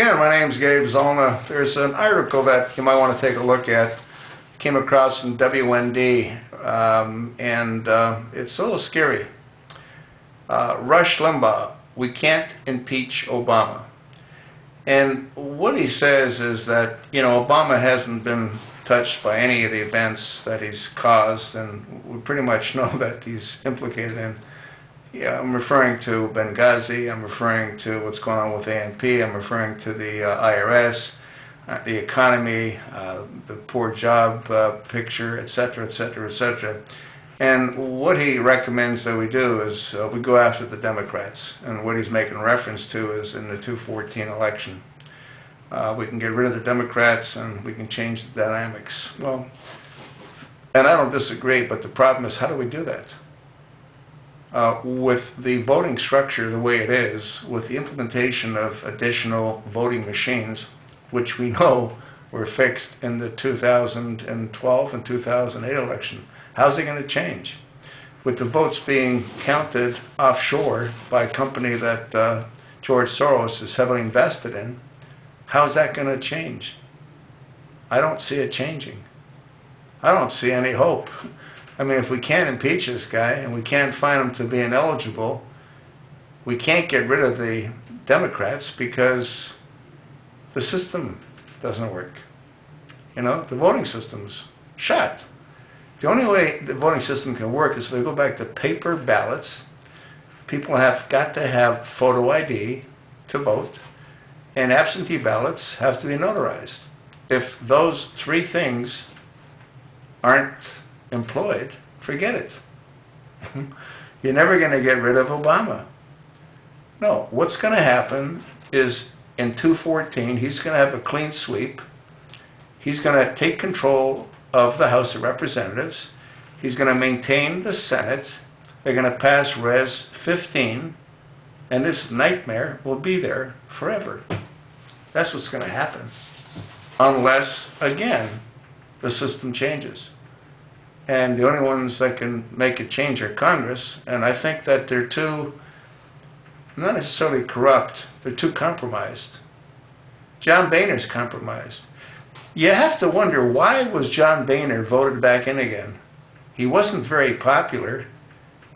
Again, my name's Gabe Zolna. There's an article that you might want to take a look at. Came across in WND, and it's a little scary. Rush Limbaugh, we can't impeach Obama. And what he says is that, Obama hasn't been touched by any of the events that he's caused, and we pretty much know that he's implicated in. I'm referring to Benghazi, I'm referring to what's going on with ANP, I'm referring to the IRS, the economy, the poor job picture, etc., etc., etc. And what he recommends that we do is we go after the Democrats. And what he's making reference to is in the 2014 election. We can get rid of the Democrats and we can change the dynamics. Well, and I don't disagree, but the problem is, how do we do that? With the voting structure the way it is, with the implementation of additional voting machines, which we know were fixed in the 2012 and 2008 election, how's it going to change? With the votes being counted offshore by a company that George Soros is heavily invested in, how's that going to change? I don't see it changing. I don't see any hope. I mean, if we can't impeach this guy and we can't find him to be ineligible, we can't get rid of the Democrats because the system doesn't work. The voting system's shut. The only way the voting system can work is if we go back to paper ballots. People have got to have photo ID to vote, and absentee ballots have to be notarized. If those three things aren't employed, forget it. You're never going to get rid of Obama. No, what's going to happen is in 2014, he's going to have a clean sweep. He's going to take control of the House of Representatives. He's going to maintain the Senate. They're going to pass Res 15, and this nightmare will be there forever. That's what's going to happen. Unless, again, the system changes. And the only ones that can make a change are Congress, and I think that they're too, not necessarily corrupt, they're too compromised. John Boehner's compromised. You have to wonder, why was John Boehner voted back in again? He wasn't very popular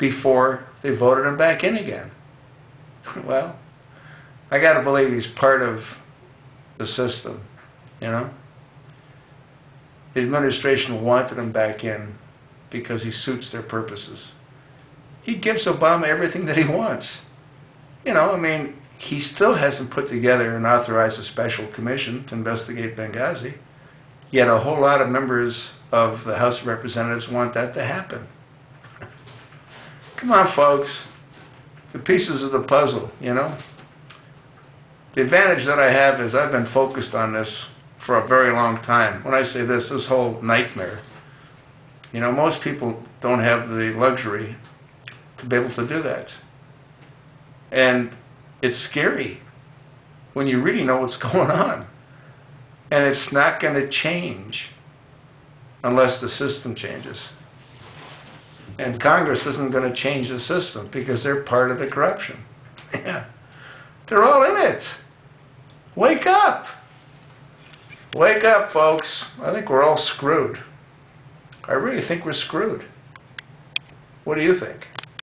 before they voted him back in again. Well, I got to believe he's part of the system, The administration wanted him back in because he suits their purposes. He gives Obama everything that he wants. He still hasn't put together and authorized a special commission to investigate Benghazi, yet a whole lot of members of the House of Representatives want that to happen. Come on, folks. The pieces of the puzzle, The advantage that I have is I've been focused on this for a very long time. When I say this whole nightmare, most people don't have the luxury to be able to do that. And it's scary when you really know what's going on. And it's not going to change unless the system changes. And Congress isn't going to change the system because they're part of the corruption. Yeah. They're all in it. Wake up. Wake up, folks. I think we're all screwed. I really think we're screwed. What do you think?